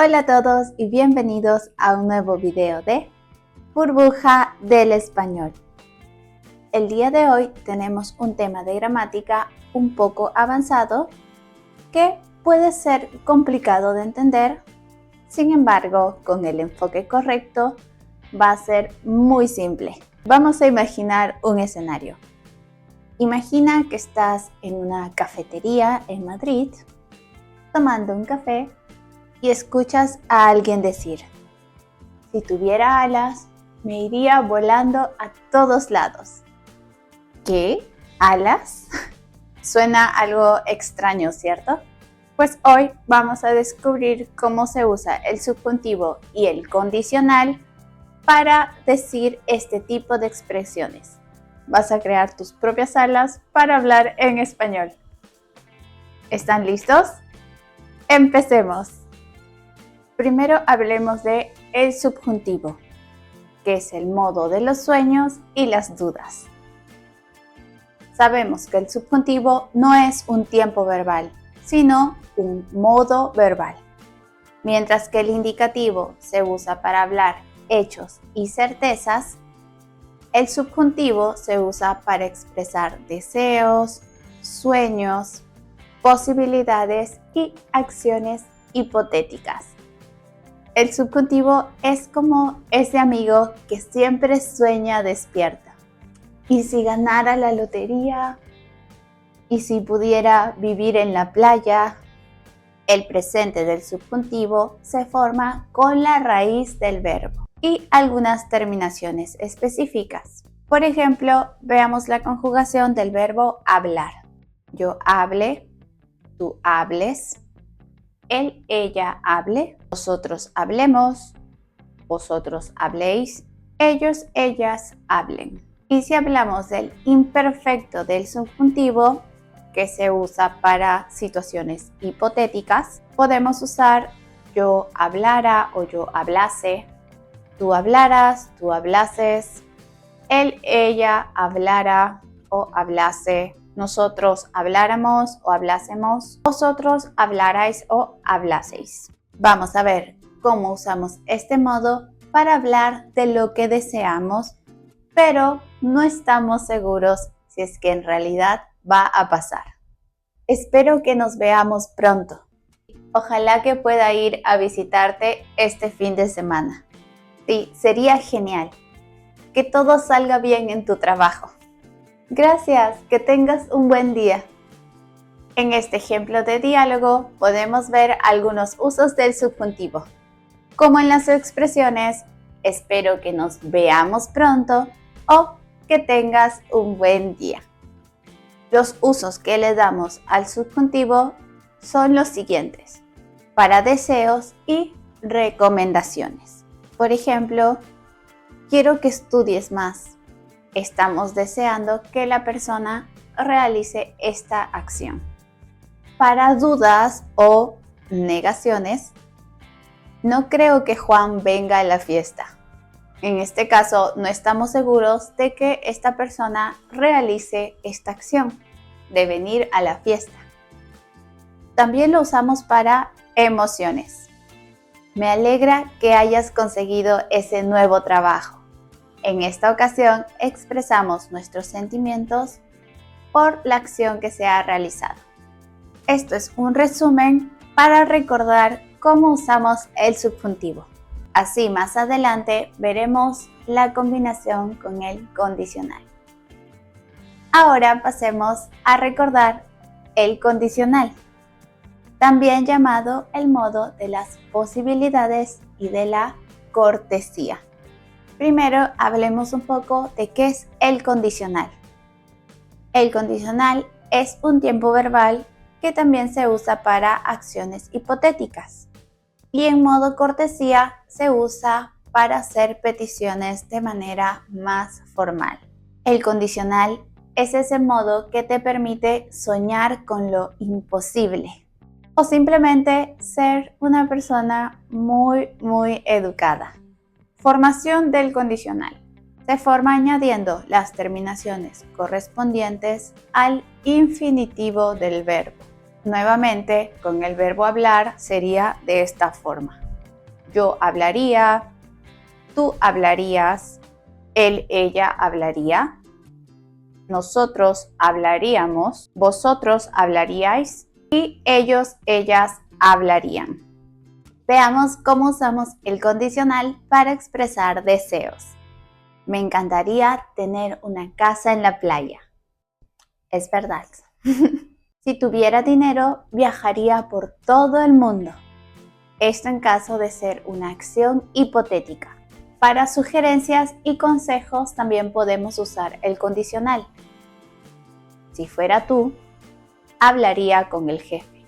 Hola a todos y bienvenidos a un nuevo video de Burbuja del Español. El día de hoy tenemos un tema de gramática un poco avanzado que puede ser complicado de entender, sin embargo, con el enfoque correcto va a ser muy simple. Vamos a imaginar un escenario. Imagina que estás en una cafetería en Madrid, tomando un café y escuchas a alguien decir: si tuviera alas, me iría volando a todos lados. ¿Qué? ¿Alas? Suena algo extraño, ¿cierto? Pues hoy vamos a descubrir cómo se usa el subjuntivo y el condicional para decir este tipo de expresiones. Vas a crear tus propias alas para hablar en español. ¿Están listos? ¡Empecemos! Primero hablemos de el subjuntivo, que es el modo de los sueños y las dudas. Sabemos que el subjuntivo no es un tiempo verbal, sino un modo verbal. Mientras que el indicativo se usa para hablar hechos y certezas, el subjuntivo se usa para expresar deseos, sueños, posibilidades y acciones hipotéticas. El subjuntivo es como ese amigo que siempre sueña despierta. ¿Y si ganara la lotería? ¿Y si pudiera vivir en la playa? El presente del subjuntivo se forma con la raíz del verbo y algunas terminaciones específicas. Por ejemplo, veamos la conjugación del verbo hablar. Yo hable, tú hables, él, ella hable, nosotros hablemos, vosotros habléis, ellos, ellas hablen. Y si hablamos del imperfecto del subjuntivo, que se usa para situaciones hipotéticas, podemos usar yo hablara o yo hablase, tú hablaras, tú hablases, él, ella hablara o hablase, nosotros habláramos o hablásemos, vosotros hablarais o hablaseis. Vamos a ver cómo usamos este modo para hablar de lo que deseamos, pero no estamos seguros si es que en realidad va a pasar. Espero que nos veamos pronto. Ojalá que pueda ir a visitarte este fin de semana. Sí, sería genial. Que todo salga bien en tu trabajo. Gracias, que tengas un buen día. En este ejemplo de diálogo podemos ver algunos usos del subjuntivo, como en las expresiones espero que nos veamos pronto o que tengas un buen día. Los usos que le damos al subjuntivo son los siguientes: para deseos y recomendaciones. Por ejemplo, quiero que estudies más. Estamos deseando que la persona realice esta acción. Para dudas o negaciones, no creo que Juan venga a la fiesta. En este caso, no estamos seguros de que esta persona realice esta acción de venir a la fiesta. También lo usamos para emociones. Me alegra que hayas conseguido ese nuevo trabajo. En esta ocasión expresamos nuestros sentimientos por la acción que se ha realizado. Esto es un resumen para recordar cómo usamos el subjuntivo. Así más adelante veremos la combinación con el condicional. Ahora pasemos a recordar el condicional, también llamado el modo de las posibilidades y de la cortesía. Primero hablemos un poco de qué es el condicional. El condicional es un tiempo verbal que también se usa para acciones hipotéticas y en modo cortesía se usa para hacer peticiones de manera más formal. El condicional es ese modo que te permite soñar con lo imposible o simplemente ser una persona muy educada. Formación del condicional. Se forma añadiendo las terminaciones correspondientes al infinitivo del verbo. Nuevamente, con el verbo hablar sería de esta forma. yo hablaría, tú hablarías, él, ella hablaría, nosotros hablaríamos, vosotros hablaríais y ellos, ellas hablarían. Veamos cómo usamos el condicional para expresar deseos. Me encantaría tener una casa en la playa. Es verdad. Si tuviera dinero, viajaría por todo el mundo. Esto en caso de ser una acción hipotética. Para sugerencias y consejos también podemos usar el condicional. Si fuera tú, hablaría con el jefe.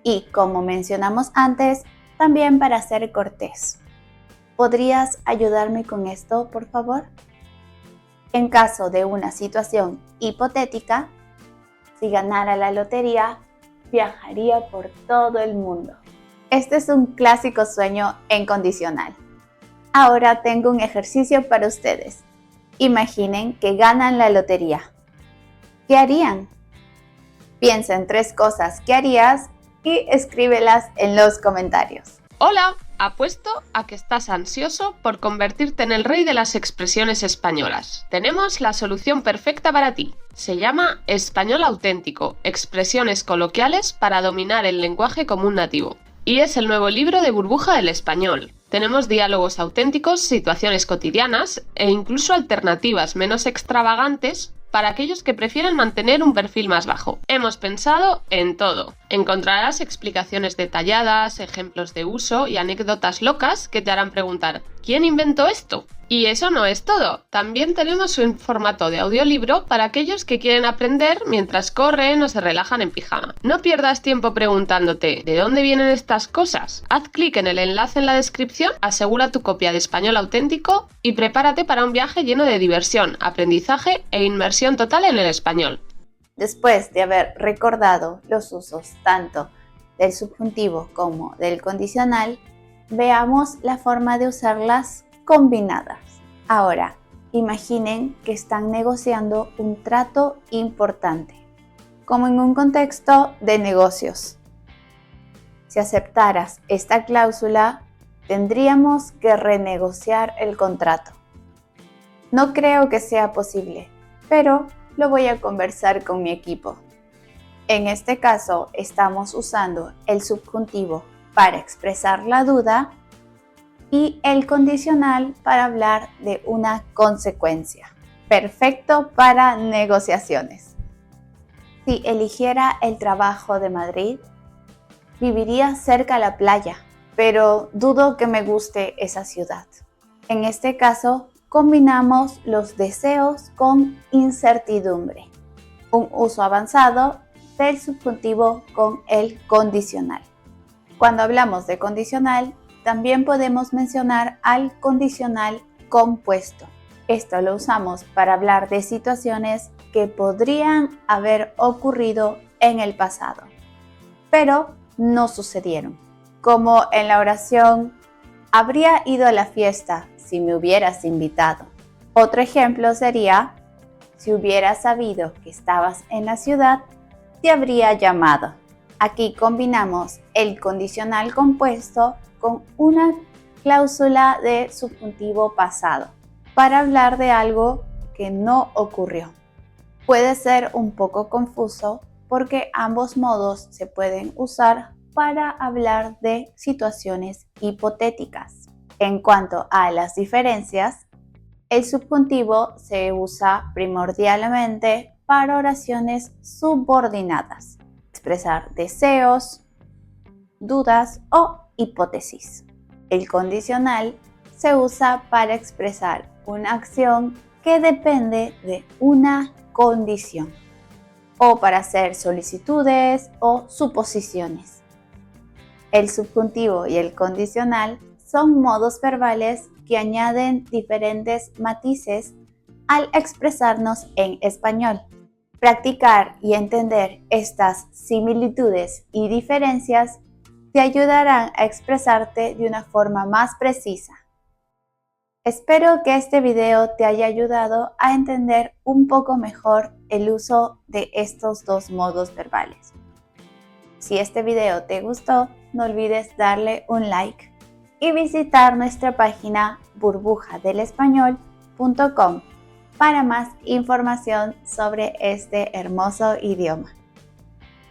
Y como mencionamos antes, también para ser cortés. ¿Podrías ayudarme con esto, por favor? En caso de una situación hipotética, si ganara la lotería, viajaría por todo el mundo. Este es un clásico sueño en condicional. Ahora tengo un ejercicio para ustedes. Imaginen que ganan la lotería. ¿Qué harían? Piensa en 3 cosas que harías y escríbelas en los comentarios. Hola, apuesto a que estás ansioso por convertirte en el rey de las expresiones españolas. Tenemos la solución perfecta para ti. Se llama Español Auténtico, expresiones coloquiales para dominar el lenguaje como un nativo. Y es el nuevo libro de Burbuja del Español. Tenemos diálogos auténticos, situaciones cotidianas e incluso alternativas menos extravagantes para aquellos que prefieren mantener un perfil más bajo. Hemos pensado en todo. Encontrarás explicaciones detalladas, ejemplos de uso y anécdotas locas que te harán preguntar ¿quién inventó esto? Y eso no es todo. También tenemos un formato de audiolibro para aquellos que quieren aprender mientras corren o se relajan en pijama. No pierdas tiempo preguntándote ¿de dónde vienen estas cosas? Haz clic en el enlace en la descripción, asegura tu copia de Español Auténtico y prepárate para un viaje lleno de diversión, aprendizaje e inmersión total en el español. Después de haber recordado los usos tanto del subjuntivo como del condicional, veamos la forma de usarlas combinadas. Ahora, imaginen que están negociando un trato importante, como en un contexto de negocios. Si aceptaras esta cláusula, tendríamos que renegociar el contrato. No creo que sea posible, pero lo voy a conversar con mi equipo. En este caso, estamos usando el subjuntivo para expresar la duda y el condicional para hablar de una consecuencia. Perfecto para negociaciones. Si eligiera el trabajo de Madrid, viviría cerca a la playa, pero dudo que me guste esa ciudad. En este caso, combinamos los deseos con incertidumbre, un uso avanzado del subjuntivo con el condicional. Cuando hablamos de condicional, también podemos mencionar al condicional compuesto. Esto lo usamos para hablar de situaciones que podrían haber ocurrido en el pasado, pero no sucedieron. Como en la oración, habría ido a la fiesta si me hubieras invitado. Otro ejemplo sería, si hubieras sabido que estabas en la ciudad, te habría llamado. Aquí combinamos el condicional compuesto con una cláusula de subjuntivo pasado para hablar de algo que no ocurrió. Puede ser un poco confuso porque ambos modos se pueden usar para hablar de situaciones hipotéticas. En cuanto a las diferencias, el subjuntivo se usa primordialmente para oraciones subordinadas, expresar deseos, dudas o hipótesis. El condicional se usa para expresar una acción que depende de una condición o para hacer solicitudes o suposiciones. El subjuntivo y el condicional son modos verbales que añaden diferentes matices al expresarnos en español. Practicar y entender estas similitudes y diferencias te ayudarán a expresarte de una forma más precisa. Espero que este video te haya ayudado a entender un poco mejor el uso de estos dos modos verbales. Si este video te gustó, no olvides darle un like y visitar nuestra página burbujadelespañol.com para más información sobre este hermoso idioma.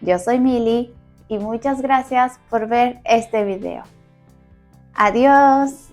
Yo soy Mili y muchas gracias por ver este video. Adiós.